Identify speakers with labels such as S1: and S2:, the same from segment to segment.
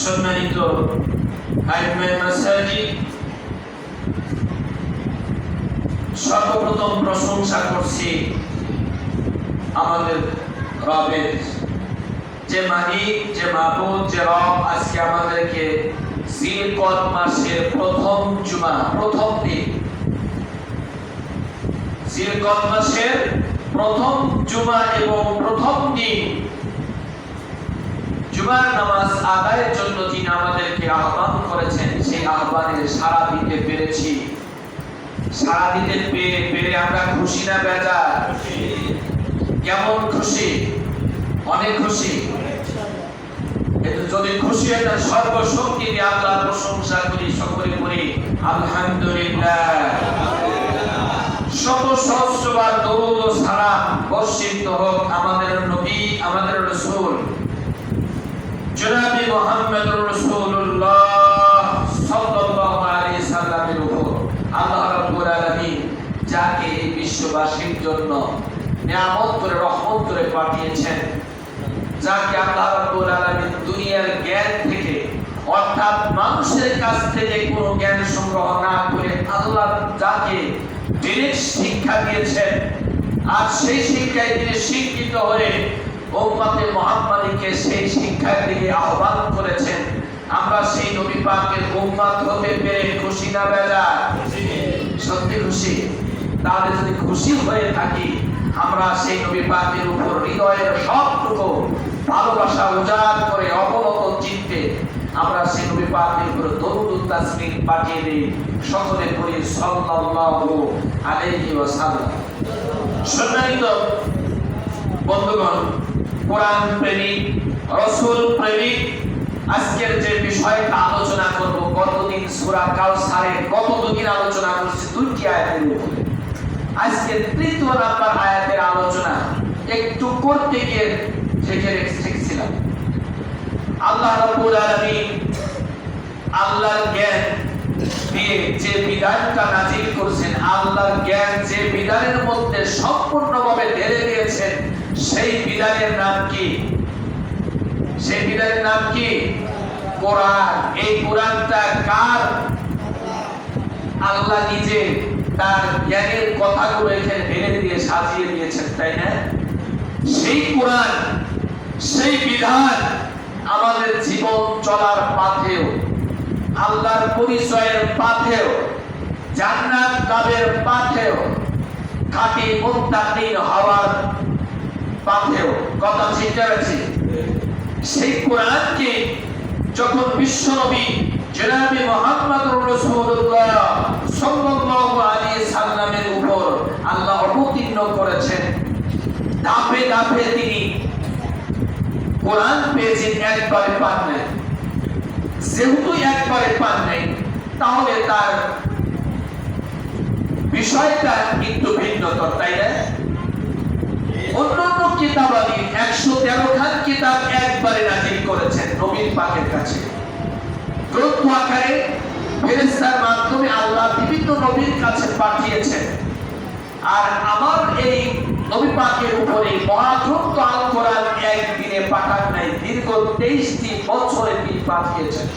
S1: সম্মানিত আইমায়ে মাসাজিদ, সর্বপ্রথম প্রশংসা করছি আমাদের রবের, যে মালিক, যে মাবুদ, যে রব আজকে আমাদেরকে জিলকদ মাসের প্রথম জুমা, প্রথম দিন, জিলকদ মাসের প্রথম জুমা এবং প্রথম দিন জুমার নামাজ আদায়ের জন্য তিনি আমাদেরকে আহ্বান করেছেন। সেই আহ্বানে সাড়া দিতে পেরেছি। সাড়া দিতে পেরে আমরা খুশি না বেজার? কেমন খুশি? অনেক খুশি। যদি খুশি হয় তাহলে সর্বশক্তি দিয়ে আল্লাহর প্রশংসা করি, সকলে করি আলহামদুলিল্লাহ। শত সহস্রবার দরুদ ও সালাম বর্ষিত হোক আমাদের নবী, আমাদের রাসূল জনাবে মুহাম্মদুর রাসূলুল্লাহ সাল্লাল্লাহু আলাইহি সাল্লামের উপর। আল্লাহ রাব্বুল আলামিন যাকে এই বিশ্ববাসীর জন্য নিয়ামত করে, রহমত করে পাঠিয়েছেন, যাকে আল্লাহ রাব্বুল আলামিন দুনিয়ার জ্ঞান থেকে, অর্থাৎ মানুষের কাছ থেকে কোনো জ্ঞান সংগ্রহ না করে আল্লাহ যাকে ডিরেক্ট শিক্ষা দিয়েছেন, আর সেই শিক্ষায় তিনি শিক্ষিত হয়ে উম্মতে মুহাম্মাদীকে সেই শিক্ষার দিকে আহ্বান করেছেন। আমরা সেই নবী পাকের উম্মত হতে পেরে খুশি না বেজার? সত্যি খুশি। তাহলে যদি খুশি হয়ে থাকি, আমরা সেই নবী পাকের উপর হৃদয়ের সবটুকু ভালোবাসা উজাড় করে অবনত চিত্তে আমরা সেই নবী পাকের উপর দরুদ ও তাসলিম পাঠিয়ে দিই। সকলে পড়ি সাল্লাল্লাহু আলাইহি ওয়াসাল্লাম। সম্মানিত বন্ধুগণ, কোরআন প্রেমিক, রাসূল প্রেমিক, আজকের যে বিষয়টা আলোচনা করব, গতদিন সূরা কাউসারের গতদিন আলোচনা করছি দুইটি আয়াতের উপরে। আজকে তৃতীয় নাম্বার আয়াতের আলোচনা একটু করতে গিয়ে রেখেছিলাম। আল্লাহ রাব্বুল আলামিন আল্লাহর জ্ঞান দিয়ে যে বিধানটা নাযিল করেছেন, আল্লাহর জ্ঞান যে বিধানের মধ্যে সম্পূর্ণভাবে ঢেলে দিয়েছেন, সেই বিধানের নাম কি? সেই বিধানের নাম কি? কোরআন। এই কোরআনটা কার? আল্লাহ নিজে তার জ্ঞানের কথাগুলো এখানে ঢেলে দিয়ে সাজিয়ে দিয়েছেন, তাই না? সেই কোরআন, সেই বিধান আমাদের জীবন চলার পথেও, আল্লাহর পরিচয়ের পথেও, জান্নাত লাভের পথেও, খাঁটি মুত্তাকিন হওয়ার পথেও, কথা ঠিক আছে? সেই কোরআনকে যখন বিশ্বনবী জনাবে মুহাম্মদুর রাসূলুল্লাহ সাল্লাল্লাহু আলাইহি সাল্লামের উপর আল্লাহ অবতীর্ণ করেছেন, ধাপে ধাপে তিনি কোরআন পেয়েছেন, একবারে পান নাই। যেহেতু একবারে পান নাই, তাহলে তার বিষয়টা একটু ভিন্নতর, তাই না? অন্যান্য কিতাবাদি 113 খান কিতাব একবারে নাযিল করেছেন নবীর পাকের কাছে, গ্রন্থ আকারে ফেরেশতার মাধ্যমে আল্লাহ বিভিন্ন নবীর কাছে পাঠিয়েছেন। আর আমার এই নবী পাকের উপরে মহাগ্রন্থ আল কোরআন একদিনে পাঠান নাই, দীর্ঘ 23টি বছরে তিনি পাঠিয়েছেন।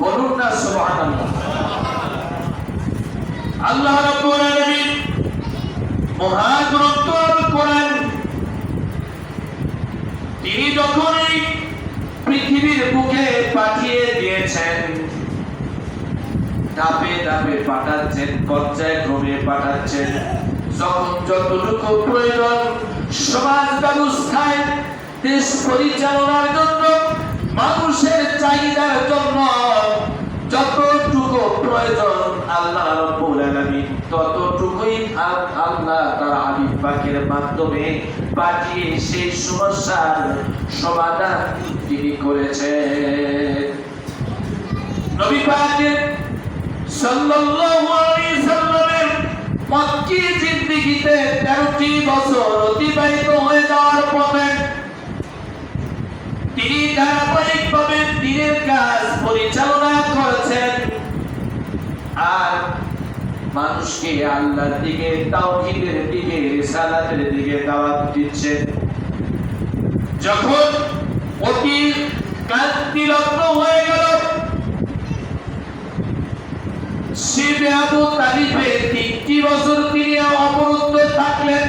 S1: বলুন না সুবহানাল্লাহ। আল্লাহ রাব্বুল আলামিন মহাগ্রন্থ আল কোরআন তিনি যখন এই পৃথিবীর বুকে পাঠিয়ে দিয়েছেন, ধাপে ধাপে পাঠাচ্ছেন, পর্যায়ক্রমে পাঠাচ্ছেন। যখন যতটুকু প্রয়োজন সমাজ ব্যবস্থায়, দেশ পরিচালনার জন্য, মানুষের চাহিদার জন্য যতটুকু প্রয়োজন আল্লাহ রাব্বুল আলামিন ততটুকুই আল্লাহ তার হাবিব পাকের মাধ্যমে পাঠিয়ে সেই সমস্যার সমাধান তিনি করেছেন। নবী পাক সাল্লাল্লাহু আলাইহি সাল্লামের মক্কি জিন্দেগিতে 13টি বছর অতিবাহিত হয়ে যাওয়ার পরে তিনি ধারাবাহিকভাবে দ্বীনের কাজ পরিচালনা করেছেন, আর মানুষকে আল্লাহর দিকে, তাওহীদের দিকে, রিসালাতের দিকে দাওয়াত দিচ্ছেন। যখন অতি কান্তিলগ্ন হয়ে গেল। শিবে আবু তালিবের 3টি বছর তিনি অবরুদ্ধ থাকলেন।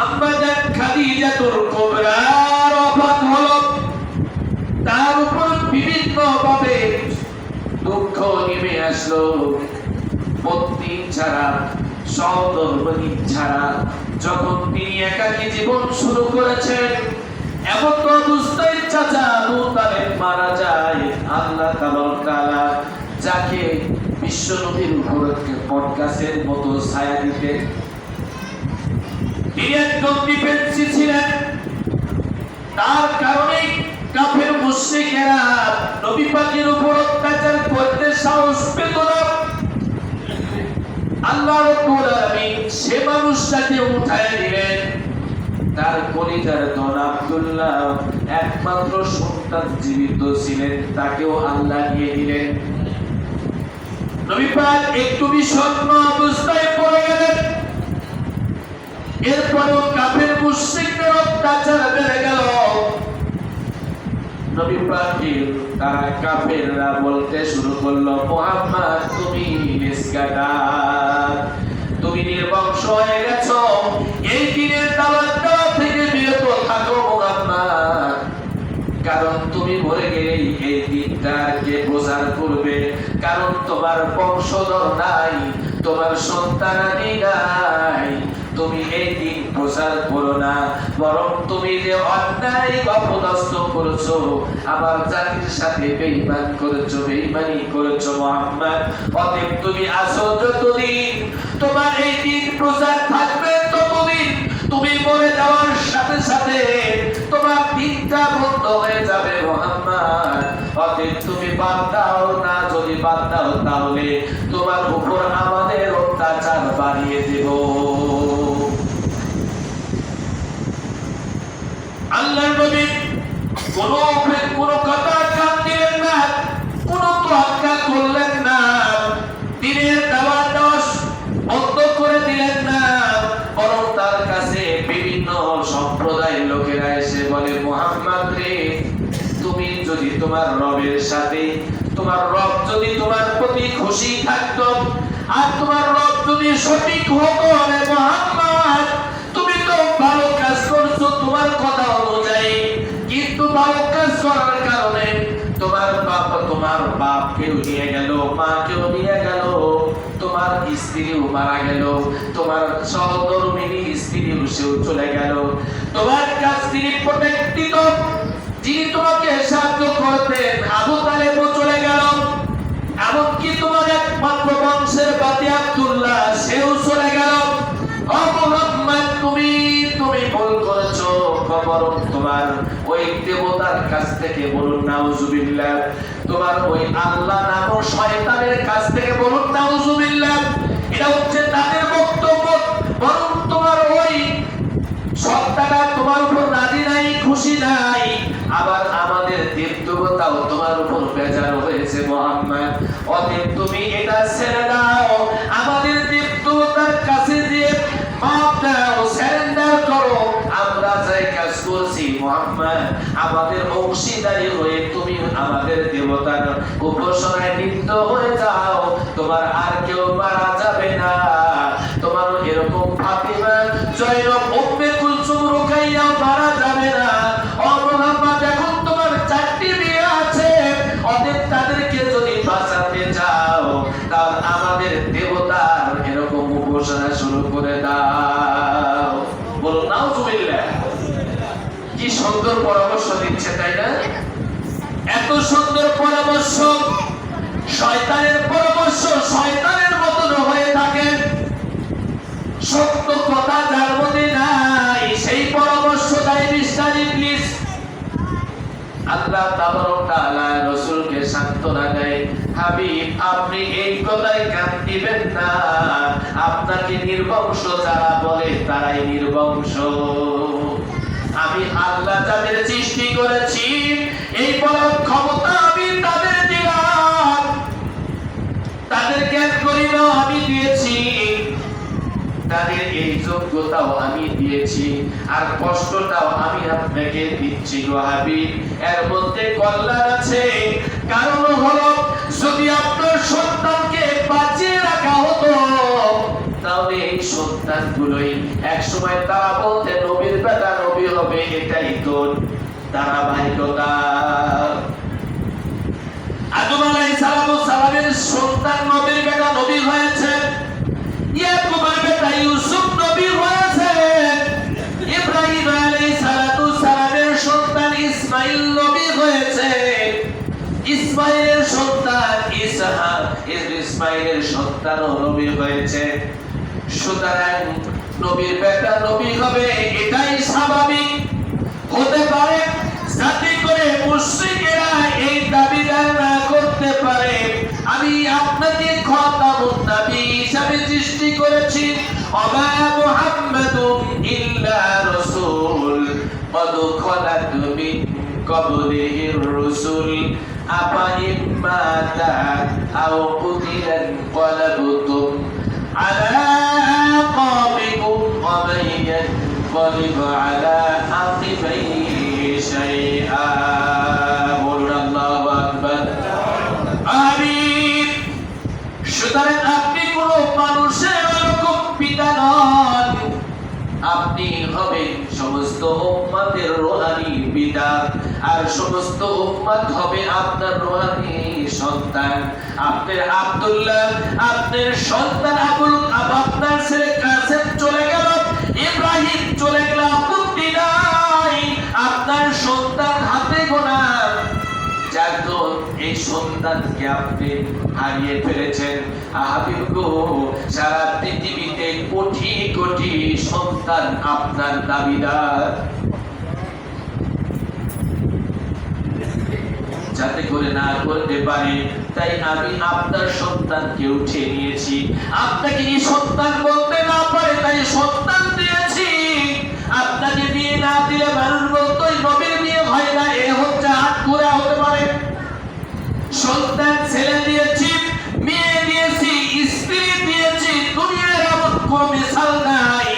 S1: আম্মা জান খাদিজাতুল কুবরার ওফাত হলো। তার উপর বিভিন্ন ভাবে দুঃখ নেমে আসলো। পত্নী ছাড়া, সহধর্মিণী ছাড়া যখন তিনি একাকী জীবন শুরু করেছেন, এমন অবস্থায় চাচা আবু তালেব মারা যায়। আল্লাহ তাআলা যাকে বিশ্ব নবীর উপর বটগাছের মতো ছায়া দিতেন, তিনি একজন ডিফেন্সি ছিলেন। তার কারণে কাফের মুশরিকেরা নবী পাকের উপর অত্যাচার করতে সাহস পেত না। আল্লাহ রাব্বুল আলামিন সে মানুষটাকে উঠায় দিলেন। তার কলিজার ধন আব্দুল্লাহ একমাত্র সন্তান জীবিত ছিলেন, তাকেও আল্লাহ নিয়ে দিলেন। নবী পাক একটু বিষণ্ণ অবস্থায় পড়ে গেলেন। এরপরেও কাফের মুশরিকদের অত্যাচার বেড়ে গেল। নবী পাকের তারা কাফেররা বলতে শুরু করলো, মুহাম্মদ তুমি নিষ্কাটার, তুমি নির্বংশ হয়ে গেছো, এই দিনের দাওয়াত থেকে বিরত থাকো মুহাম্মদ, কারণ তুমি মরে গেলেই এই দিনটাকে প্রচার করবে, কারণ তোমার বংশধর নাই, তোমার সন্তানাদি নাই, তুমি এই দিন প্রচার করো না, বরং তুমি যে অন্যায় অপদস্থ করেছো, আমার জাতির সাথে বেঈমানি করেছো মুহাম্মদ, অতএব তুমি আছো যতদিন তোমার এই দিন প্রচার থাকবে ততদিন তুমি মরে যাওয়ার সাথে সাথে তোমার দিনটা বন্ধ হয়ে যাবে মুহাম্মদ, অতএব তুমি বাদ দাও না, যদি বাদ দাও তাহলে তোমার উপর আমাদের অত্যাচার বাড়িয়ে দেব। আল্লাহর নবী কোন কথা কান দিলেন না, কোন তোয়াক্কা করলেন না, দিনের দাওয়াত বন্ধ করে দিলেন না, বরং তার কাছে বিভিন্ন সম্প্রদায়ের লোকেরা এসে বলে, মুহাম্মদ রে, তুমি যদি তোমার রবের সাথে, তোমার রব যদি তোমার প্রতি খুশি থাকতো, আর তোমার রব যদি সঠিক হতো, রে মুহাম্মদ তুমি তো ভালো কাজ করছো তোমার কথা অনুযায়ী, কিন্তু ভালো কাজ করার কারণে তোমার বাপকেও নিয়ে গেল, মাকেও নিয়ে গেল, তোমার স্ত্রীও মারা গেল, তোমার সহধর্মিণী স্ত্রীও সেও চলে গেল, তোমার কাছ থেকে প্রোটেক্টিভ যিনি তোমাকে সাহায্য করতেন আবু তালেবও চলে গেল, এমনকি তোমার একমাত্র বংশের বাতি আব্দুল্লাহ সেও চলে গেল। ও মুহাম্মদ তুমি ভুল করেছো, বরং তোমার ওই দেবতার কাছ থেকে বলুন নাউজুবিল্লাহ, তোমার ওই আল্লাহ নামক শয়তানের কাছ থেকে বলুন নাউজুবিল্লাহ, এটা হচ্ছে তাদের বক্তব্য, বরং তোমার ওই সত্তাটা তোমার উপর রাজি নাই, খুশি নাই, আবার আমাদের দেবতাও তোমার উপর বেজার হয়েছে মুহাম্মদ, অতএব তুমি এটা ছেড়ে দাও, আমাদের দেবতার কাছে দিয়ে মাপ দাও, সারেন্ডার করো, আমরা যাই কাজ করছি মুহাম্মদ আমাদের অংশীদারি হয়ে তুমি আমাদের দেবতার উপাসনায় লিপ্ত হয়ে যাও, তোমার আর কেউ মারা যাবে না, তোমার এরকম ফাতিমা, জয়নব, উম্মে কুলসুম, রুকাইয়া মারা যাবে না। ও মুহাম্মদ এখন তোমার 4টি বিয়ে আছে, অতএব তাদেরকে যদি বাঁচাতে চাও তাহলে আমাদের দেবতার এরকম উপাসনা শুরু করে দাও। বলুন নাউজুবিল্লাহ। কি সুন্দর পরামর্শ দিচ্ছে, তাই না? এত সুন্দর পরামর্শ, শয়তানের পরামর্শ শয়তানের মতন হয়ে থাকে, সত্য কথা যার মধ্যে নাই সেই পরামর্শ দেয় মিস্টার ইবলিস। আল্লাহ তাআলা রাসূলকে সান্ত্বনা দেয়, হাবিব আপনি এই কথায় কান দিবেন না, আপনাকে নির্বংশ যারা বলে তারাই নির্বংশ, আমি আল্লাহ যাদের সৃষ্টি করেছি এই বড় ক্ষমতা আমি তাদের দিলাম, তাদের জ্ঞান করিল আমি দিয়েছি, তাদের এই যোগ্যতাও আমি দিয়েছি আর কষ্টটাও আমি আপনাকে দিচ্ছি গো হাবিব। এর মধ্যে কল্যাণ আছে। কারণ হলো যদি আপনার সন্তানকে বাঁচিয়ে রাখা হতো তাহলে এই সন্তানগুলোই একসময় তারা বলতে নবীর বেটা নবী হবে। এটাই তো ধারাবাহিকতা। আদম আলাইহিস সালামের সন্তান নবীর বেটা নবী হয়েছে। ইয়াকুবের বেটা ইউসুফ নবী হয়েছে। ইব্রাহিম আলাইহিস সালামের সন্তান ইসমাঈল নবী হয়েছে। ইসমাঈলের সন্তান ইসহাক, ইসমাঈলের সন্তান নবী হয়েছে। সুতরাং নবীর বেটা নবী হবে এটাই স্বাভাবিক। হতে পারে যাতে করে মুশরিকেরা এই দাবিটা না করতে পারে আমি আপনাকে খাতামুন নবী হিসাবে সৃষ্টি করেছি। ওয়া মুহাম্মাদুন ইল্লা রাসূল ক্বাদ খালাত মিন ক্বাবলিহির রাসূল আফা ইম্মাতা আও কুতিলা ক্বালাবতুম আলা আকাবিকুম ওয়া মান ইয়ানকালিব আলা আকিবাইহি শাইআ। বলুন আল্লাহু আকবার। আমিন। সুতরাং আপনি কোন মানুষের এরকম পিতা নন, আপনি হবেন সমস্ত উম্মতের রূহানি পিতা আর সমস্ত উম্মত হবে আপনার রূহানি সন্তান। আপনার আব্দুল্লাহ, আপনার সন্তান আপনার ছেলে কাসেম চলে গেল, ইব্রাহিম চলে গেল, আপত্তি নাই। আপনার সন্তান হাতে গোনা চারজন। এই সন্তানকে আপনি হারিয়ে ফেলেছেন। হাবিব গো, সারা পৃথিবীতে কোটি কোটি সন্তান আপনার দাবিদার, যাতে করে না করতে পারে তাই আমি আপনার সন্তানকে উঠে নিয়েছি। আপনাকে এই সন্তান বলতে না পারে তাই সন্তান দিয়েছি। আপনাকে বিয়ে না দিলে মানুষ বলতো নবীর বিয়ে হয় না, এ হচ্ছে হাত ঘুরা হতে পারে। সন্তান ছেলে দিয়েছি, মেয়ে দিয়েছি, স্ত্রী দিয়েছি। দুনিয়ার এমন কোন মিসাল নাই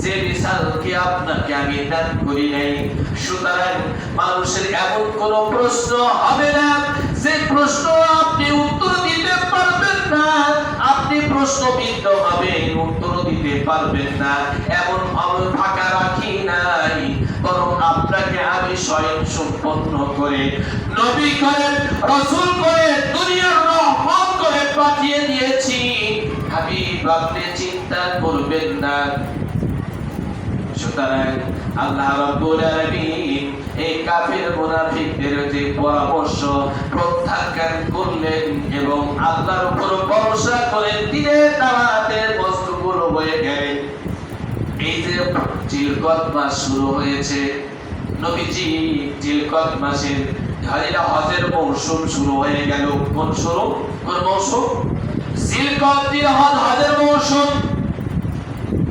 S1: যে মিসালকে আপনাকে আমি দান করি নাই। সুতরাং মানুষের এমন কোন প্রশ্ন হবে না যে প্রশ্ন আপনি উত্তর দিতে পারবেন না। আপনি প্রশ্নবিদ্ধ হবেন, উত্তর দিতে পারবেন না, এমন আমি ফাঁকা রাখি নাই। বরং আপনাকে আমি স্বয়ং সম্পন্ন করে নবী করে রাসূল করে দুনিয়ার রহমত করে পাঠিয়ে দিয়েছি। হাবিব আপনি চিন্তা করবেন না। সুতরাং আল্লাহ রাব্বুল আলামিন এই কাফির মুনাফিকদের যে পরামর্শ প্রত্যাখ্যান করলেন এবং আল্লাহর উপর ভরসা করে দিনের দাওয়াতের বস্তুগুলো হয়ে গেলেন। এই যে জিলকদ মাস শুরু হয়েছে, নবীজি জিলকদ মাসের হজের মৌসুম শুরু হয়ে গেল। কোন মৌসুম? জিলকদ হজের মৌসুম।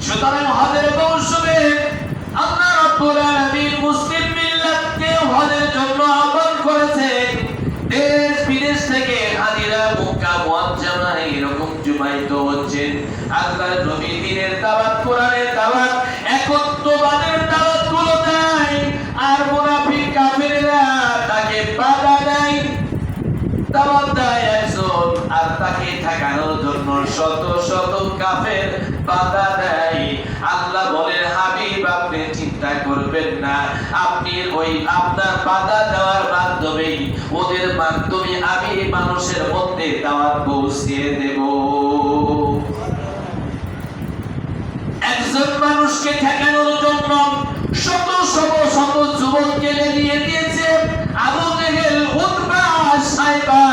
S1: সুতরাং হজের মৌসুমে আল্লাহ রাব্বুল আলামিন মুসলিম মিল্লাতকে হজের জন্য আহ্বান করেছেন। দেশ বিদেশ থেকে হাজিরা মক্কা মুআজ্জামায় এরকম জমায়েত হচ্ছেন। আল্লাহর নবী দ্বীনের দাওয়াত, কোরআনের দাওয়াত, একত্ববাদের দাওয়াত গুলো দেয় আর মুনাফিক কাফিররা তাকে বাধা দেয়। দাওয়াত দেয় একজন আর তাকে ঠেকানোর জন্য শত শত কাফের বাধা দেয়। আল্লাহ বলেন হাবিব আপনি চিন্তা করবেন না, আপনি ওই আপনার বাধা দেওয়ার মাধ্যমে ওদের মাধ্যমে আমি মানুষের মধ্যে দাওয়াত পৌঁছিয়ে দেব। একজন মানুষকে ঠেকানোর জন্য শত শত শত যুবককে নিয়ে দিয়েছে। আবু জেহেল, উতবা, সাইবা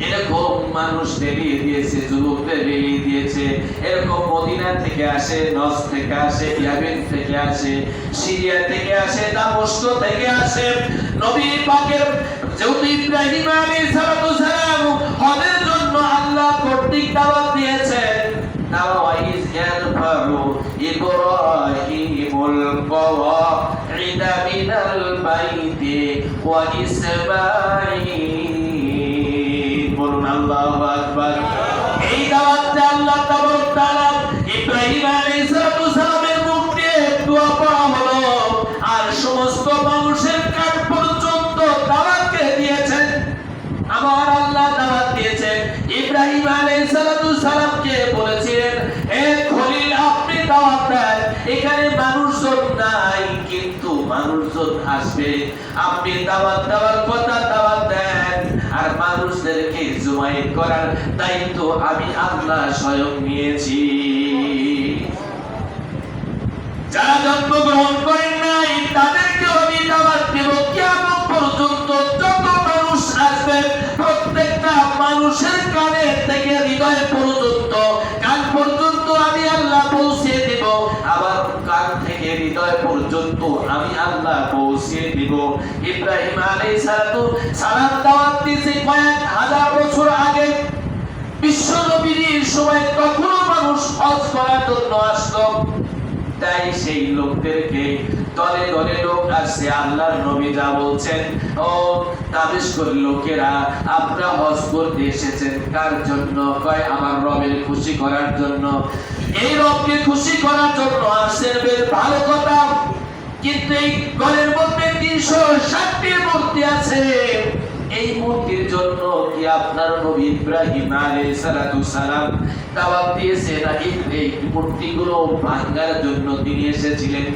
S1: এরকম মানুষ বেরিয়ে দিয়েছে, যুবকদের বেরিয়ে দিয়েছে। এরকম মদিনা থেকে আসে, নজ থেকে আসে, ইয়ামেন থেকে আসে, সিরিয়া থেকে আসে, দামেস্ক থেকে আসে। নবী পাকের যেহেতু ইব্রাহিম আলাইহিস সালাম হজের জন্য আল্লাহ কর্তৃক দাওয়াত দিয়েছেন। নাওয়াইজ ইয়ারফাউ ইব্রাহিমুল কওয়াইদা মিনাল বাইতি ওয়া ইসমাঈল। বলুন আল্লাহু আকবার। এই দাওয়াতটা আল্লাহ তাবারক তাআলা ইব্রাহিম আলাইহিস আসবে, আপনি দাওয়াত দেওয়ার কথা দাওয়াত দেন, আর মানুষদেরকে জমায়েত করার দায়িত্ব আমি আল্লাহ স্বয়ং নিয়েছি। যারা জন্মগ্রহণ করেন নাই তাদেরকে আমি দাওয়াত দেব কিয়ামত পর্যন্ত। যত মানুষ আসবে প্রত্যেকটা মানুষের কানে থেকে হৃদয় পর্যন্ত, কান পর্যন্ত আমি আল্লাহ পৌঁছে দেব, আবার কান থেকে হৃদয় পর্যন্ত আমি আল্লাহ পৌঁছে দেব। ইব্রাহিম আলাইহিস সালাম দাওয়াত দিয়েছে কয়েক হাজার বছর আগে। বিশ্ব নবীর সময় তখনও মানুষ হজ করার জন্য আসতো, তাই সেই লোকদেরকে দলে দলে লোক আসছে। আল্লাহর নবী যা বলছেন, ও দামেস্কের লোকেরা, আপনারা হজ করতে এসেছেন কার জন্য? কয় আমার রবের খুশি করার জন্য। এই রবকে খুশি করার জন্য আসছেন, বেশ ভালো কথা, কিন্তু এই ঘরের মধ্যে 360টি মূর্তি আছে। এই মূর্তির জন্য কি আপনার নবী ইব্রাহিম আলাইহিস সালাম দাওয়াত দিয়েছে, নাকি এই মূর্তিগুলো ভাঙার জন্য তিনি এসেছিলেন?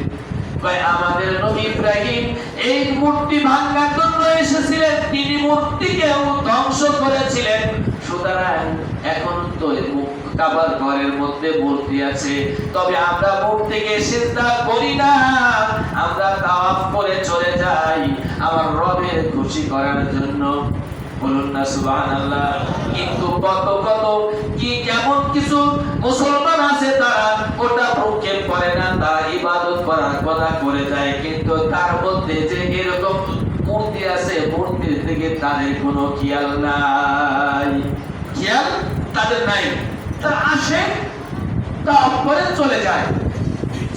S1: কয় আমাদের নবী ইব্রাহিম এই মূর্তি ভাঙার জন্য এসেছিলেন, তিনি মূর্তিকেও ধ্বংস করেছিলেন। সুতরাং এখন তো কাবার ঘরের মধ্যে মূর্তি আছে, তবে আমরা মূর্তিকে সিজদা করি না, আমরা তাওয়াফ করে চলে যাই আমার রবের খুশি করার জন্য। বলুন না সুবহানাল্লাহ। কিন্তু কত কত কি কেমন কিছু মুসলমান আছে, তারা ওটা মুখে পড়ে না, তারা ইবাদত করার কথা করে যায়, কিন্তু তার মধ্যে যে এরকম মূর্তি আছে, মূর্তির দিকে তাদের কোনো খেয়াল নাই, খেয়াল তাদের নাই। তারা আসে, তাওয়াফ করে চলে যায়,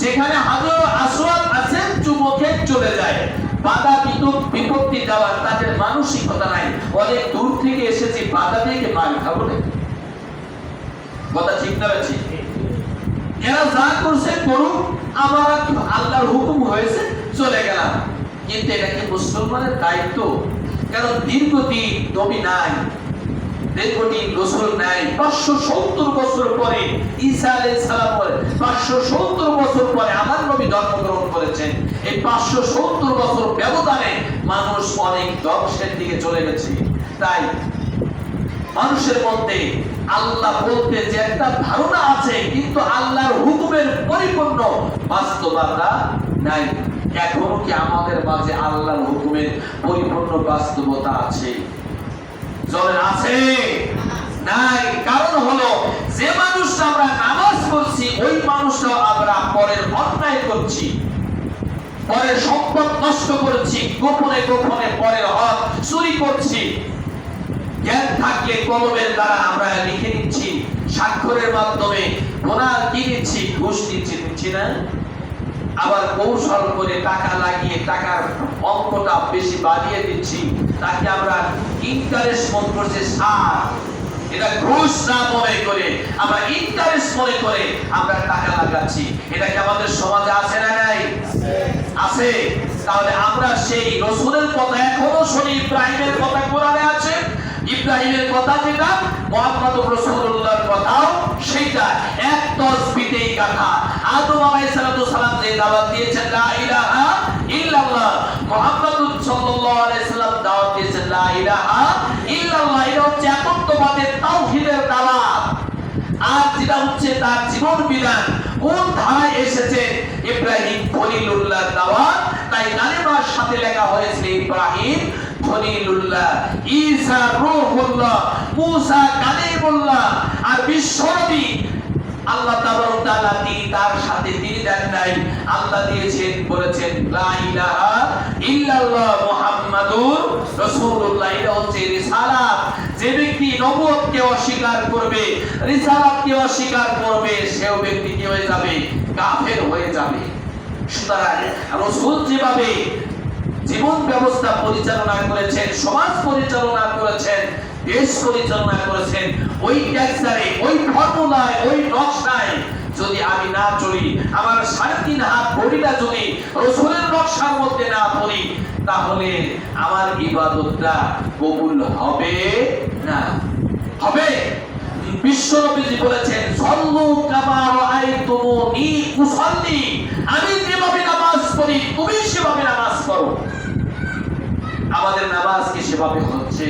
S1: যেখানে হাজর আসওয়াদ আছে চুমুকে চলে যায়। বাধা বিপত্তি দেওয়ার তাদের মানসিকতা নাই। অনেক দূর থেকে এসেছি, বাধা থেকে মার খাবো না, কথা ঠিক না? ঠিক। এরা যা করছে করুক, আমার আল্লাহর হুকুম হয়েছে চলে গেলাম। কিন্তু এটা কি মুসলমানের দায়িত্ব? কারণ দীর্ঘদিন নবী নাই, দীর্ঘদিন রাসূল নাই। 570 বছর পরে ঈসা আলাইহিস সালাম বলে 570 বছর পরে আমার নবী জন্মগ্রহণ করেছেন। এই 570 বছর ব্যবধানে মানুষ অনেক ধ্বংসের দিকে চলে গেছে। তাই মানুষের মধ্যে আল্লাহ বলতে যে একটা ধারণা আছে, কিন্তু আল্লাহর হুকুমের পরিপূর্ণ বাস্তবতা নাই। এখনো কি আমাদের মাঝে আল্লাহর হুকুমের পরিপূর্ণ বাস্তবতা আছে? জলে আছে? নাই। কারণ হলো যে মানুষটা আমরা নামাজ পড়ছি, ওই মানুষটাও আমরা পরের অন্যায় করছি, পরের সম্পদ নষ্ট করছি, গোপনে গোপনে পরের হক চুরি করছি। জ্ঞান থাকলে কলমের দ্বারা আমরা লিখে নিচ্ছি, স্বাক্ষরের মাধ্যমে গোনা কিনেছি, ঘুষ নিচ্ছি না? আবার কৌশল করে টাকা লাগিয়ে টাকার অঙ্কটা বেশি বাড়িয়ে দিচ্ছি, তাকে আমরা ইন্টারেস্ট মনে করছে সার, এটা ঘুষ না মনে করে আমরা ইন্টারেস্ট মনে করে আমরা টাকা লাগাচ্ছি। এটা কি আমাদের সমাজে আছে না নাই? আছে। তাহলে আমরা সেই রাসূলের কথা এখনো শুনি, ইব্রাহিমের কথা কোরআনে আছে, ইব্রাহিমের কথা যেটা, মুহাম্মদুর রাসূলুল্লাহর কথাও সেটা, এক তসবিতেই কথা। আদম আলাইহিস সালাম যে দাওয়াত দিয়েছেন লা ইলাহা ইল্লাল্লাহ, মুহাম্মদুর সাল্লাল্লাহু আলাইহি সাল্লাম দাওয়াত দিয়েছেন লা ইলাহা ইল্লাল্লাহ। এটা হচ্ছে একত্ববাদের তাওহীদের দাওয়াত। আর যেটা হচ্ছে তার জীবন বিধান, কোন ধারায় এসেছে? ইব্রাহিম খলিলুল্লাহর দাওয়াত, তাই কালেমার সাথে লেখা হয়েছে ইব্রাহিম খলিলুল্লাহ, ঈসা রূহুল্লাহ, মুসা কালিমুল্লাহ। আর বিশ্বনবী আল্লাহ তাআলা তিনি তার সাথে তিনি দেন নাই, আল্লাহ দিয়েছেন, বলেছেন লা ইলাহা ইল্লাল্লাহ মুহাম্মাদুর রাসূলুল্লাহ। এটা হচ্ছে রিসালাত। যে ব্যক্তি নবুয়তকে অস্বীকার করবে, রিসালাতকে অস্বীকার করবে, সেও ব্যক্তি কি হয়ে যাবে? কাফের হয়ে যাবে। সুতরাং রাসূল যেভাবে জীবন ব্যবস্থা পরিচালনা করেছেন, সমাজ পরিচালনা করেছেন, দেশ পরিচালনা করেছেন, ওই ট্যাক্সারে, ওই ফর্মুলায়, ওই নকশায় যদি আমি না চলি, আমার 3.5 হাত বডিটা যদি রাসূলের নকশার মধ্যে না পড়ি, তাহলে আমার ইবাদতটা কবুল হবে না। হবে? বিশ্বনবী বলেছেন সাল্লু কামা রাআইতুমুনি উসাল্লি, আমি যেভাবে নামাজ পড়ি তুমি সেভাবে নামাজ পড়ো। আমাদের নামাজ কি সেভাবে হচ্ছে?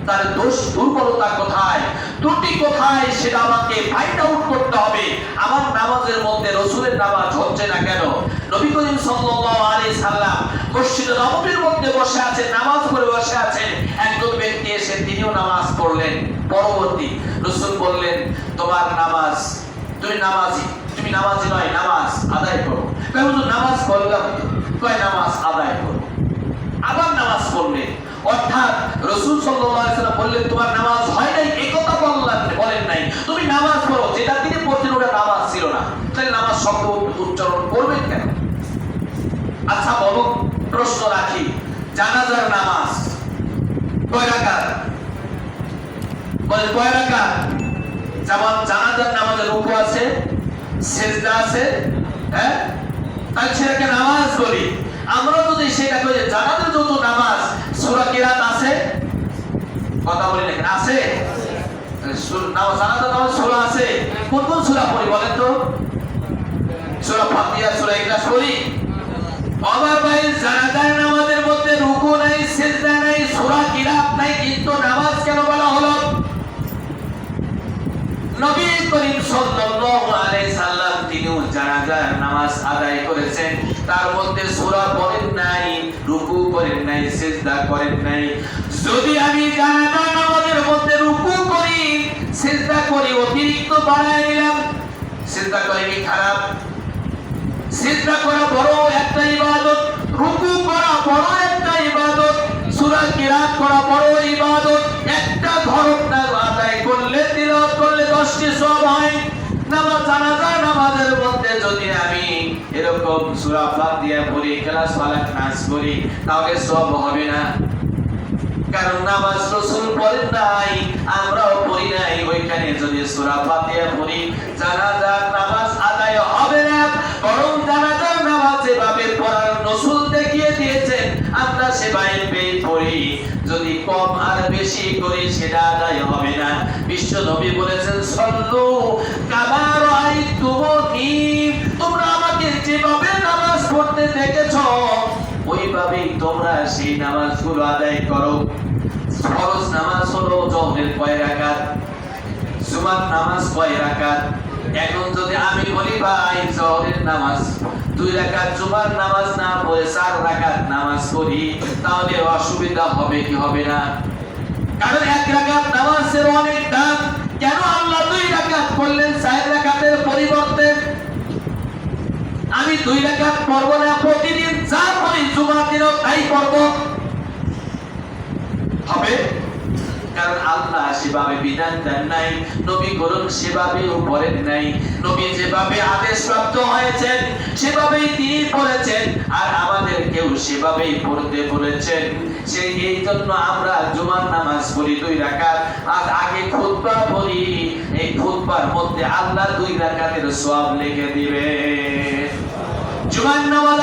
S1: তার দোষ দুর্বলতা কোথায়, ত্রুটি কোথায়, সেটা আমাকে ফাইন্ড আউট করতে হবে। আমার নামাজের মধ্যে রসুলের নামাজ হচ্ছে না কেন? নবী করিম সাল্লাল্লাহু আলাইহি সাল্লাম মসজিদে নববীর মধ্যে বসে আছেন, নামাজ পড়ে বসে আছেন। একজন ব্যক্তি এসে তিনিও নামাজ পড়লেন। পরবর্তী রাসূল বললেন, তোমার নামাজ, তুমি নামাজি নয়, নামাজ আদায় করো। কয় হুজুর নামাজ পড়লাম তো? কয় নামাজ আদায় করো। আবার নামাজ পড়লেন। অর্থাৎ রাসূল সাল্লাল্লাহু আলাইহি সাল্লাম বললেন, তোমার নামাজ হয় নাই, এই কথা বলেন নাই, তুমি নামাজ পড়ো। যেটা তিনি পড়তেন ওটা নামাজ ছিল না, তাহলে নামাজ শব্দ উচ্চারণ করবেন কেন? আচ্ছা বলো, প্রশ্ন রাখি, জানাজার নামাজ কয় রাকাত? বলেন কয় রাকাত? যেমন জানাজার নামাজে রুকু আছে, সিজদা আছে, হ্যাঁ, তাই সেটাকে নামাজ বলি। আমরা যদি সেটা কই জানাজার যত নামাজ, সূরা কিরাত আছে, কথা বলি না আছে? জানাজার নামাজ সূরা আছে, কোন কোন সূরা পড়ি বলেন তো? সূরা ফাতিহা, সূরা ইখলাস পড়ি। আবার ভাই জানাজার নামাজের মধ্যে রুকু নাই, সিজদা নাই, সূরা কিরাত নাই, কিন্তু নামাজ কেন বলা হলো? নবী করিম সাল্লাল্লাহু আলাইহি সাল্লাম তিনিও জানাজার নামাজ আদায় করেছেন, তার মধ্যে সূরা পড়েন নাই, রুকু করেন নাই, সিজদা করেন নাই। যদি আমি জানাজার নামাজের মধ্যে রুকু করি, সিজদা করি, অতিরিক্ত বাড়ায় নিলাম, সিজদা করে কি খারাপ? সিজদা করা বড় একটা ইবাদত, রুকু করা বড় একটা ইবাদত, সূরা কিরাত করা বড় ইবাদত। একটা ধরনটা আদায় করলে, তিলাওয়াত করলে 10টি সওয়াব হয়। জানাজার নামাজের মধ্যে যদি আমি এরকম সূরা ফাতিহা পড়ি, ইখলাস, ফালাক, নাস পড়ি, তাহলে সওয়াব হবে না। কারণ নামাজ রাসূল পড়েন নাই, আমরাও পড়ি নাই। ওইখানে যদি সূরা ফাতিহা পড়ি, জানাজার নামাজ আদায় হবে না। বরং জানাজার নামাজ যেভাবে পড়ার রাসূল দেখিয়ে দিয়েছেন, আমরা সেভাবে পড়ি। যদি কম আর বেশি করি, সেটা আদায় হবে না। বিশ্ব নবী বলেছেন, সল্লু কামা রাআইতুমুনি, তোমরা আমাকে যেভাবে নামাজ পড়তে দেখেছো, ওইভাবেই তোমরা সেই নামাজগুলো আদায় করো। ফরজ নামাজ হলো জোহরের কয় রাকাত, জুমার নামাজ কয় রাকাত? এখন যদি আমি বলি ভাই জোহরের নামাজ 2 রাকাত, জুমার নামাজ না পড়ে 4 রাকাত নামাজ পড়ি, তাহলে অসুবিধা হবে কি হবে না? কারণ 1 রাকাত নামাজের অনেক দাম। কেন আল্লাহ 2 রাকাত করলেন 4 রাকাতের পরিবর্তে? আমি 2 রাকাত পড়ব না, প্রতিদিন যা পড়ি জুমার দিনও তাই পড়ব, হবে? কারণ আল্লাহ সেভাবে বিধান দেন নাই, নবী করুন সেভাবেও পড়েন নাই। নবী যেভাবে আদেশ প্রাপ্ত হয়েছেন সেভাবেই তিনি পড়েছেন, আর আমাদেরকেও সেভাবেই পড়তে বলেছেন। এই জন্য আমরা জুমার নামাজ পড়ি 2 রাকাত, আর আগে খুতবা পড়ি। এই খুতবার মধ্যে আল্লাহ 2 রাকাতের সওয়াব লিখে দিবে। জুমার নামাজ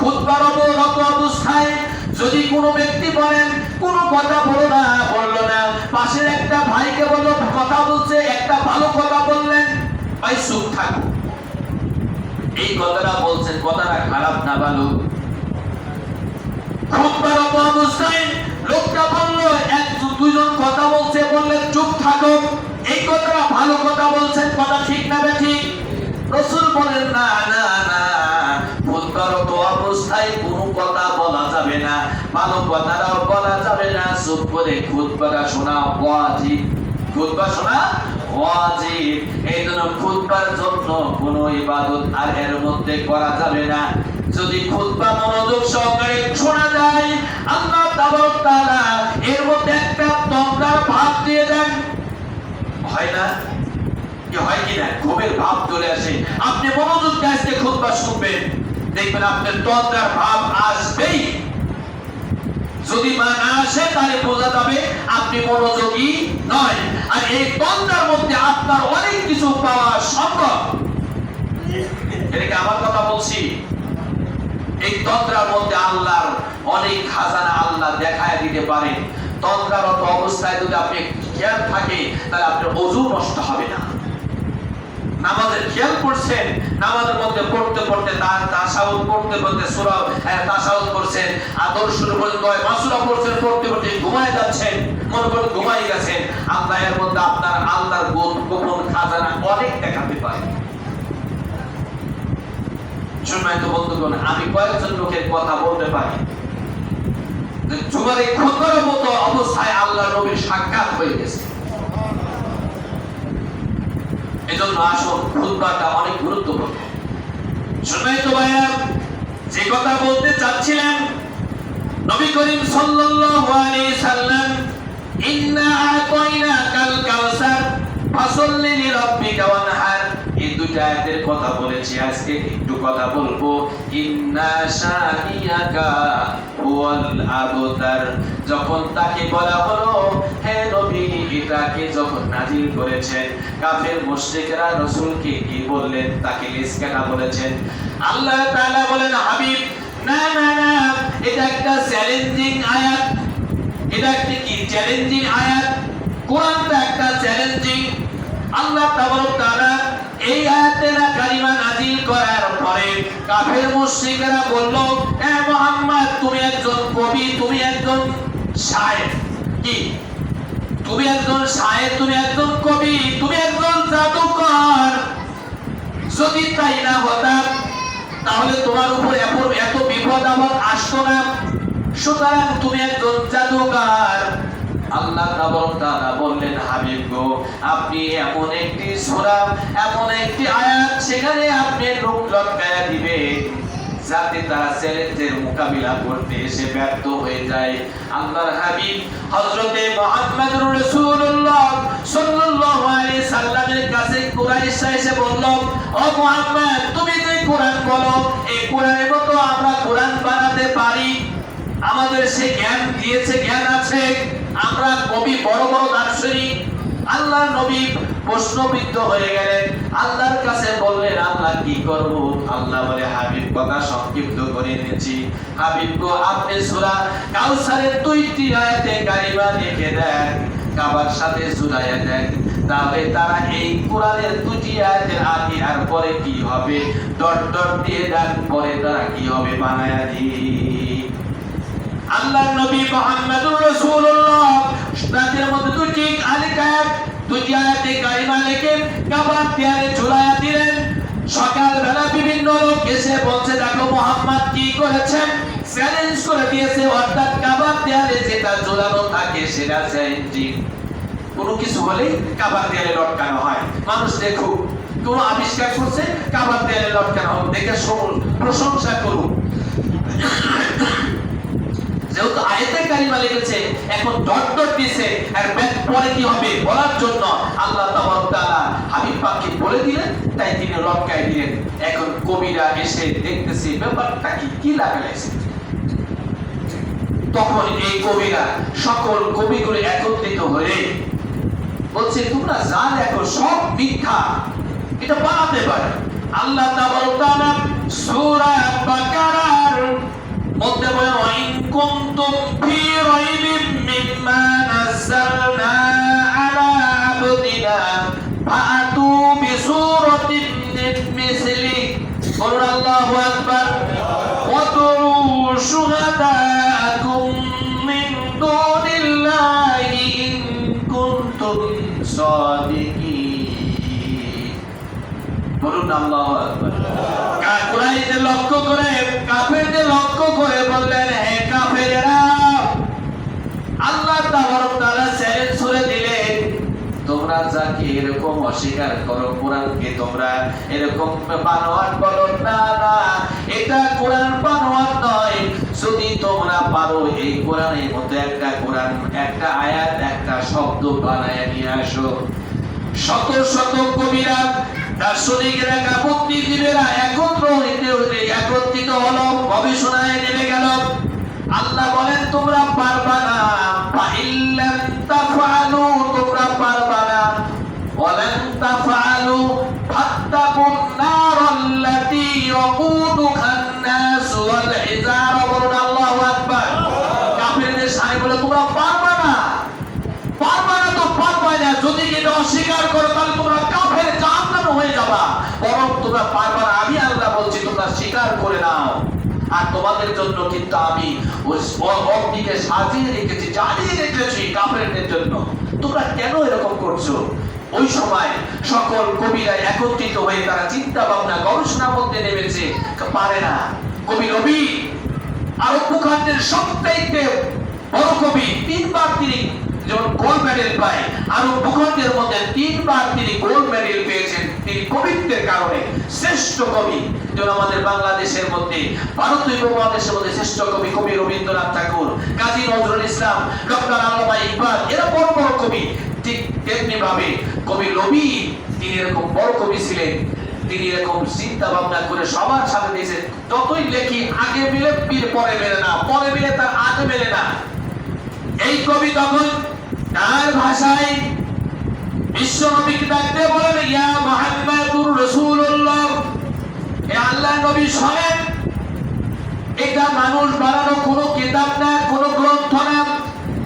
S1: খুতবার অবরত অবস্থায় যদি কোনো ব্যক্তি বলেন কোনো কথা বললো না, পাশের একটা ভাইকে বলল কথা বলছে, একটা ভালো কথা বললেন, ভাই চুপ থাকো, এই কথাটা বলছেন, কথাটা খারাপ না ভালো? খুতবার অবস্থায় লোকটা বললো, 1-2 জন কথা বলছে, বললেন চুপ থাকো, এই কথাটা ভালো কথা বলছেন, কথা ঠিক না ঠিক? রাসূল বলেন না না না, খুতবারত অবস্থায় কোনো কথা বলা যাবে না, ভালো কথাটাও বলা যাবে না, চুপ করে খুতবাটা শোনা ওয়াজিব। খুতবা শোনা ওয়াজিব। এই জন্য খুতবার জন্য কোনো ইবাদত আর এর মধ্যে করা যাবে না। যদি খুতবা মনোযোগ সহকারে শোনা যায়, আল্লাহ তাবারক তাআলা এর মধ্যে একটা তন্দ্রার ভাব দিয়ে দেন, হয় না? কি হয় কিনা? ক্ষোভের ভাব চলে আসে। আপনি মনোযোগ দিয়ে আজকে খুতবা শুনবেন, দেখবেন আপনার তন্দ্রার ভাব আসবেই। যদি না আসে তাহলে বোঝা যাবে আপনি মনোযোগী নয়। আর এই তন্দ্রার মধ্যে আপনার অনেক কিছু পাওয়া সম্ভব। এটাকে আমার কথা বলছি। এই তন্দ্রার মধ্যে আল্লাহর অনেক খাজানা আল্লাহ দেখায় দিতে পারেন। তন্দ্রারত অবস্থায় যদি আপনি খেয়াল থাকে, তাহলে আপনার ওযু নষ্ট হবে না, নামাজের খেয়াল করছেন, নামাজের মধ্যে পড়তে পড়তে তাশাহুদ পড়তে পড়তে সূরা তাশাহুদ করছেন, আদর শুরু পর্যন্ত মাসুরা পড়ছেন, পড়তে পড়তে ঘুমায় যাচ্ছেন, মনে করেন ঘুমাই গেছেন। আল্লাহ এর মধ্যে আপনার আল্লাহর গোপন খাজানা অনেক দেখাতে পারে। সম্মানিত বন্ধুগণ, আমি কয়েকজন লোকের কথা বলতে পারি জুবারে খন্দর মতো অবস্থায় আল্লাহ নবীর সাক্ষাৎ হয়ে গেছে। এজন্য আসল খুতবাটা অনেক গুরুত্বপূর্ণ। সম্মানিত ভাইরা, যে কথা বলতে চাচ্ছিলাম, নবী করিম সাল্লাল্লাহু আলাইহি সাল্লাম ইন্না আতাইনাকাল কাউসার ফাসাল্লি লিরাব্বিকা ওয়ানহার, এই দুইটা আয়াতের কথা বলেছি। আজকে একটু কথা বলবো ইন্না শানিয়াকা হুয়াল আবতার। যখন তাকে বলা হলো হে নবী, এটাকে যখন নাজিল করেছেন, কাফের মুশরিকরা রাসূলকে কি বললেন, তাকে লিসকানা বলেছেন। আল্লাহ তাআলা বলেন হাবিব না না না, এটা একটা চ্যালেঞ্জিং আয়াত। এটা একটা কি চ্যালেঞ্জিং আয়াত? কোরআনটা একটা চ্যালেঞ্জিং। আল্লাহ তাআলা এই আয়াতের কালিমা নাজিল করার পরে কাফের মুশরিকরা বলল, হে মুহাম্মদ, তুমি একজন কবি, তুমি একজন শায়ের। কি তুমি একজন শায়ের, তুমি একজন কবি, তুমি একজন জাদুকর। যদি তাই না হতাম তাহলে তোমার উপর এত বিপদ আপদ আসতো না। সুতরাং তুমি একজন জাদুকর। আল্লাহ তাআলা বললেন হাবিব গো, আপনি এমন একটি সূরা, এমন একটি আয়াত সেখানে আপনি লোক লটকায়া দিবেন যাতে তারা চ্যালেঞ্জের মোকাবিলা করতে এসে ব্যর্থ হয়ে যায়। আল্লাহর হাবিব হযরতে মুহাম্মদুর রাসূলুল্লাহ সাল্লাল্লাহু আলাইহি সাল্লামের কাছে কুরাইশ এসে বলল, ও মুহাম্মদ, তুমি যে কোরআন বলো, এই কোরআনের মতো আমরা কোরআন বানাতে পারি? আমাদের সে জ্ঞান দিয়েছে, জ্ঞান আছে, আমরা কবি, বড় বড় দার্শনিক। আল্লাহর নবী প্রশ্নবিদ্ধ হয়ে গেলেন, আল্লাহর কাছে বললেন আল্লাহ কি করব? আল্লাহ বলে হাবিব, কথা সংক্ষিপ্ত করে নিয়েছি। হাবিব গো, আপনি সূরা কাউসারের 2টি আয়াতে কালিমা লিখে দেন, কাবার সাথে জুড়াইয়া দেন, তাহলে তারা এই কোরআনের 2টি আয়াতের আগে আর পরে কি হবে ডট ডট দিয়ে দেন, পরে তারা কি হবে বানায়া দিই। আল্লাহর নবী মুহাম্মদুর রাসূলুল্লাহ তাদের মধ্যে 2টি আয়াত, 2টি আয়াতে কালিমা লিখে কাবার দেয়ালে ঝুলাইয়া দিলেন। সকালবেলা বিভিন্ন লোক এসে বলছে, দেখো মুহাম্মদ কি করেছেন, চ্যালেঞ্জ করে দিয়েছে। অর্থাৎ কাবার দেয়ালে যেটা ঝুলানো থাকে সেটা চ্যালেঞ্জিং। কোনো কিছু হলে কাবার দেয়ালে লটকানো হয়। মানুষ দেখুক, কোন আবিষ্কার করছে, কাবার দেয়ালে লটকানো হোক, দেখে প্রশংসা করুক। যেহেতু আয়াতে কারিমা লিখেছে, এখন ডট ডট দিয়েছে, আর পরে কি হবে বলার জন্য আল্লাহ তাআলা হাবিব পাককে বলে দিলেন, তাই তিনি লটকায় দিলেন। এখন কবিরা এসে দেখতেছে ব্যাপারটা কি লাগাইছে। তখন এই কবিরা, সকল কবিগুলো একত্রিত হয়ে বলছে, তোমরা যা দেখো সব মিথ্যা, এটা বানাতে পারে। আল্লাহ তাআলা সূরা বাকারার মধ্যে বলেন, ওয়াইন কুনতুম ফি রাইবিন মিম্মা নাযালনা আলা আবদিনা ফাআতু বিসূরাতিন মিন মিসলি, বলুন আল্লাহু আকবার, ওয়াদউ শুহাদাকুম মিন দুনিল্লাহি ইন কুনতুম সাদিকিন, বলুন আল্লাহু আকবার। কুরাইশদের লক্ষ্য করে, কাফেরদের লক্ষ্য করে বললেন, হে কাফেরেরা, আল্লাহ তাআলা চ্যালেঞ্জ করে দিলেন, তোমরা যাকে এরকম অস্বীকার করো, কোরআনকে তোমরা এরকম বানোয়াট বলো, না না, এটা কোরআন বানোয়াট নয়। যদি তোমরা পারো এই কোরআনের মধ্যে একটা আয়াত, একটা শব্দ বানায় নিয়ে আসো। শত শত কবিরা, দার্শনিকেরা, বুদ্ধিজীবীরা একত্রিত হলো, গবেষণায় নেমে গেল। আল্লাহ বলেন, তোমরা পারবা না, ফাইল্লাম তাফআলু, তোমরা পারবা না, ওয়ালান তাফআলু ফাত্তাকুন নারাল্লাতী ইয়াকুদুহান নাস ওয়াল হিজার, বলুন আল্লাহু আকবার। কাফেরদের সামনে বলে, তোমরা পারবা না, পারবা না তো পারবা না, যদি এটা অস্বীকার করো তাহলে তোমরা কাফের জাহান্নামে হয়ে যাবা, বরং তোমরা পারবা না। আমি আল্লাহ বলছি তোমরা স্বীকার করে নাও। আর তোমাদের জন্য কিন্তু আমি অগ্নিকে সাজিয়ে রেখেছি, জ্বালিয়ে রেখেছি কাফেরদের জন্য। তোমরা কেন এরকম করছো? ওই সময় সকল কবিরা একত্রিত হয়ে তারা চিন্তা ভাবনা গবেষণার মধ্যে নেমেছে, পারে না। কবি রবি আরব ভূখণ্ডের সবচাইতে বড় কবি, 3 বার তিনি যেমন গোল্ড মেডেল পায়, আরব ভূখণ্ডের মধ্যে 3 বার তিনি গোল্ড মেডেল পেয়েছেন। তিনি কবিত্বের কারণে শ্রেষ্ঠ কবি। যেমন আমাদের বাংলাদেশের মধ্যে, ভারতীয় উপমহাদেশের মধ্যে শ্রেষ্ঠ কবি কবি রবীন্দ্রনাথ ঠাকুর, কাজী নজরুল ইসলাম, ডক্টর আল্লামা ইকবাল, এরা বড় বড় কবি। ঠিক তেমনি ভাবে কবি রবি, তিনি এরকম বড় কবি ছিলেন। তিনি এরকম চিন্তা ভাবনা করে সবার সাথে দিয়েছে, যতই লেখি আগে মিলে পরে মেলে না, পরে মিলে তার আগে মেলে না। এই কবি তখন তার ভাষায় বিশ্ব নবীকে ডাকতে বলেন, ইয়া মুহাম্মাদুর রাসূলুল্লাহ, হে আল্লাহর নবী শোনেন, এটা মানুষ বানানো কোনো কিতাব না, কোনো গ্রন্থ না।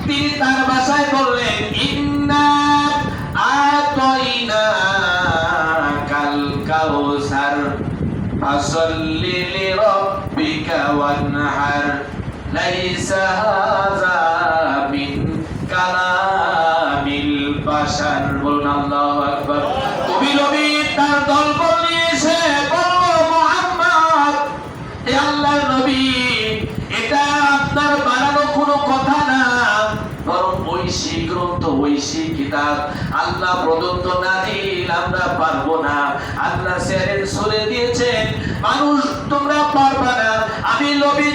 S1: তিনি তার ভাষায় বললেন, ইন্না আতাইনাকাল কাউসার ফাসাল্লি লিরাব্বিকা ওয়ানহার লাইসা হাযা মিন কালামিল বাশার। বলুন আল্লাহু আকবার। কবি রবি তার দলবল নিয়ে এসে বলল, মুহাম্মদ, হে আল্লাহর নবী, এটা আপনার বানানো কোনো কথা না, বরং ঐশী গ্রন্থ, ঐশী কিতাব। আল্লাহ প্রদত্ত না দিল আমরা পারবো না। আল্লাহ চ্যালেঞ্জ ছুড়ে দিয়েছেন, মানুষ তোমরা পারবা না। আমি নবী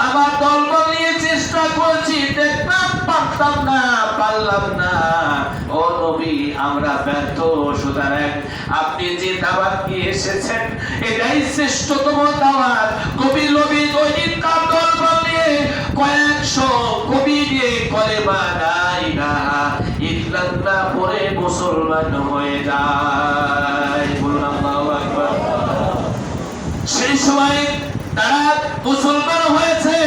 S1: আমার দলবল নিয়ে চেষ্টা করেছি, দেখলাম পারতাম না, পারলাম না। ও নবী, আমরা ব্যর্থ। সুতরাং আপনি যে দাওয়াত নিয়ে এসেছেন এটাই শ্রেষ্ঠতম দাওয়াত। কবি নবী দৈনিক তার দলবল নিয়ে কয়েকশো কবি দিয়ে কলেমা লা ইলাহা ইল্লাল্লাহ পড়ে মুসলমান হয়ে যায়। বলুন আল্লাহু আকবার। সেই সময় তারা মুসলমান হয়েছে,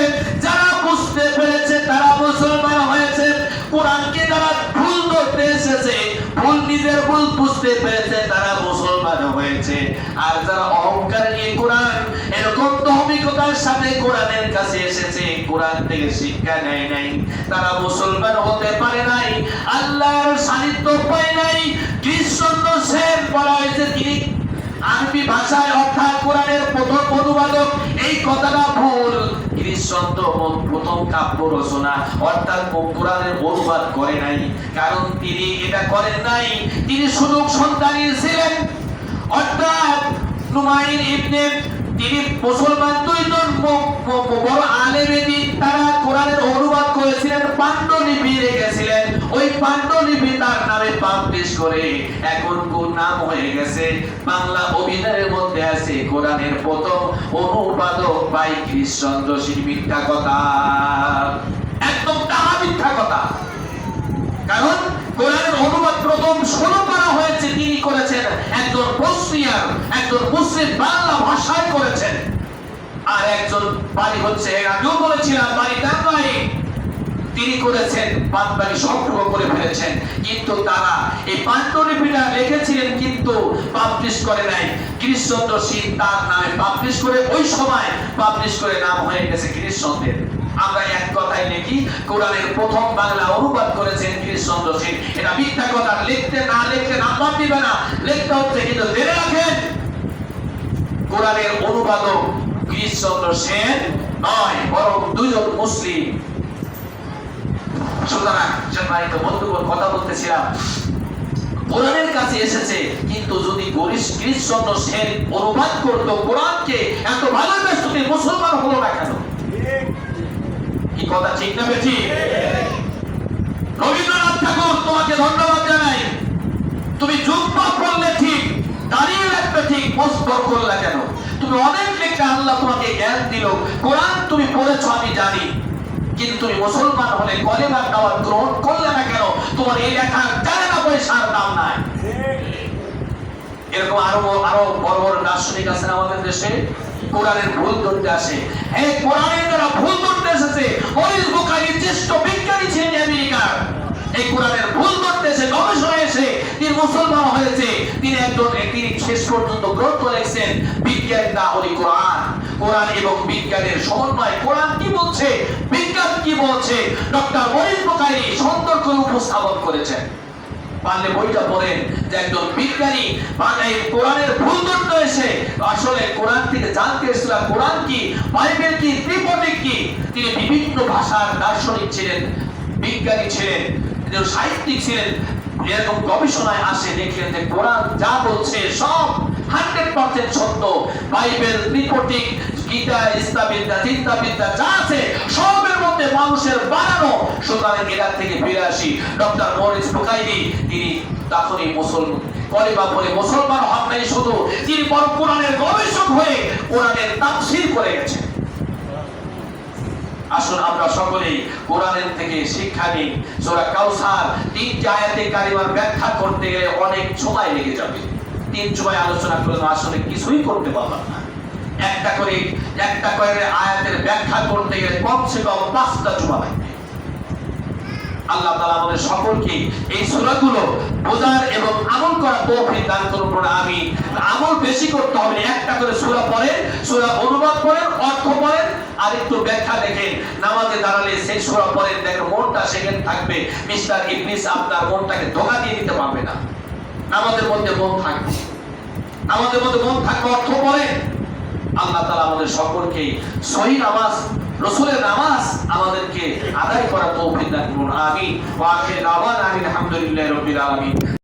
S1: যারা বুঝতে পেরেছে তারা মুসলমান হয়েছে। কোরআনকে যারা ভুল ধরতে এসেছে, ভুল নিজের ভুল বুঝতে পেরেছে, তারা মুসলমান হয়েছে। আর যারা অহংকার নিয়ে কোরআন এরকম ধার্মিকতার সাথে কোরআনের কাছে এসেছে, কোরআন থেকে শিক্ষা নেয় নাই, তারা মুসলমান হতে পারে নাই, আল্লাহর সান্নিধ্য পায় নাই। কৃষ্ণচন্দ্র সেন বলা হয়েছে, তিনি আরবি ভাষায় অর্থাৎ কোরআনের প্রথম অনুবাদক। এই কথাটা ভুল। কৃষ্ণচন্দ্র প্রথম কাব্য রচনা অর্থাৎ কোরআনের অনুবাদ করে নাই, কারণ তিনি এটা করেন নাই। তিনি সুযোগ সন্তানী ছিলেন, অর্থাৎ নুমাইর ইবনে, তিনি মুসলমান দুইজন বড় আলেমে দিন, তারা কোরআনের অনুবাদ করেছিলেন, পাণ্ডুলিপি রেখেছিলেন। ওই পাণ্ডুলিপি তার নামে পাবলিশ করে এখন কোন নাম হয়ে গেছে, বাংলা অভিধানের মধ্যে আছে কোরআনের প্রথম অনুবাদক ভাই কৃষ্ণচন্দ্র সেন। মিথ্যা কথা, একদম তাহা মিথ্যা কথা। কারণ কোরআনের অনুবাদ প্রথম শুরু করা হয়েছে, তিনি করেছেন একজন বসনিয়ার, একজন মুসলিম, বাংলা ভাষায় করেছেন। আর একজন বাড়ি হচ্ছে, আগেও বলেছিলাম, বাড়ি টাঙ্গাইল, তিনি করেছেন বাদবাকি সংগ্রহ করে ফেলেছেন। কিন্তু তারা এই পাণ্ডুলিপিটা লিখেছিলেন কিন্তু পাবলিশ করে নাই। কৃষ্ণচন্দ্র সেন তার নামে পাবলিশ করে, ওই সময় পাবলিশ করে নাম হয়ে গেছে কৃষ্ণচন্দ্রের। আমরা এক কথাই লিখি, কোরআনের প্রথম বাংলা অনুবাদ করেছেন কৃষ্ণচন্দ্র সেন। এটা মিথ্যা কথা। লিখতে না লিখতে নাম্বার দিবে না, লিখতে হচ্ছে। কিন্তু জেনে রাখেন, কোরআনের অনুবাদক কৃষ্ণচন্দ্র সেন নয়, বরং দুজন মুসলিম। সুতরাং সম্মানিত বন্ধুগণ, কথা বলতেছিলাম, কোরআনের কাছে এসেছে, কিন্তু যদি কৃষ্ণচন্দ্র সেন অনুবাদ করতো কোরআনকে, এত ভালোবাসতো, তিনি মুসলমান হলো না কেন? কি কথা ঠিক না বেশি? রবীন্দ্রনাথ ঠাকুর, তোমাকে ধন্যবাদ জানাই। তুমি জুব্বা পড়লে ঠিক, দাঁড়িয়ে রাখবে ঠিক, মস্তর করলে কেন? তুমি অনেক লেখা, আল্লাহ তোমাকে জ্ঞান দিল, কোরআন তুমি পড়েছো আমি জানি, কিন্তু তুমি মুসলমান হলে কলেমার দাওয়াত গ্রহণ করলে না কেন? তোমার এই লেখার জানে না পয়সার দাম নাই। এরকম আরো বড় বড় দার্শনিক আছেন আমাদের দেশে, কোরআনের ভুল ধরতে আসে। এই কোরআনের যারা ভুল ধরতে এসেছে, মরিস বুখারী জ্যেষ্ঠ বিজ্ঞানী ছিলেন আমেরিকার, এই কোরআনের ভুল করতে এসে গবেষণা এসে তিনি মুসলমান হয়েছে। তিনি শেষ পর্যন্ত গ্রন্থ লিখছেন বিজ্ঞান না হলি কোরআন, কোরআন এবং বিজ্ঞানের সমন্বয়। কোরআন কি বলছে, বিজ্ঞান কি বলছে, ডক্টর মরিন বুখারী সুন্দর করে উপস্থাপন করেছেন। পারলে বইটা পড়েন যে একজন বিজ্ঞানী এই কোরআনের ভুল ধরতে এসে আসলে কোরআন থেকে জানতে এসেছিল কোরআন কি, বাইবেল কি, ত্রিপিটক কি। তিনি বিভিন্ন ভাষার দার্শনিক ছিলেন, বিজ্ঞানী ছিলেন, সাহিত্যিক ছিলেন। এরকম গবেষণায় আসে দেখলেন যে কোরআন যা বলছে সব 100% সত্য। বাইবেল, ত্রিপিটক, গীতা, ইসলামবিদ্যা, চিন্তাবিদ্যা যা আছে সবের মধ্যে মানুষের বানানো। সুতরাং এরা থেকে ফিরে আসি ডক্টর মরিস বুখারী, তিনি তখনই কলিমা পড়ে মুসলমান হন নাই শুধু, তিনি বড় কোরআনের গবেষক হয়ে কোরআনের তাফসীর করে গেছেন। আসুন আমরা সকলেই কোরআনের থেকে শিক্ষা নিই। সূরা কাউসার 3টি আয়াতে কারিমার ব্যাখ্যা করতে গেলে অনেক সময় লেগে যাবে। 3 সময় আলোচনা করলে আসলে কিছুই করতে পারলাম না। একটা করে আয়াতের ব্যাখ্যা করতে গেলে কমসে কম 5টা সময় লাগবে। আল্লাহ তাআলা আমাদের সকলকে এই সূরাগুলো বোঝার এবং আমল করার তৌফিক দান করুন। আমিন। আমল বেশি করতে হবে। একটা করে সূরা পড়েন, সূরা অনুবাদ করেন, অর্থ পড়েন, আর একটু ব্যাখ্যা দেখেন। নামাজে দাঁড়ালে সেই সূরা পড়েন, দেখেন মনটা সেখানে থাকবে। মিস্টার ইবলিস আপনার মনটাকে ধোঁকা দিয়ে দিতে পারবে না। নামাজের মধ্যে মন থাকবে, নামাজের মধ্যে মন থাকবে, অর্থ পড়েন। আল্লাহ তাআলা আমাদের সকলকে সহিহ নামাজ, রাসূলের নামাজ আমাদেরকে আদায় করার তৌফিক দান করুন। আমিন। ওয়া আখিরু দাওয়ানা আলহামদুলিল্লাহি রাব্বিল আলামিন।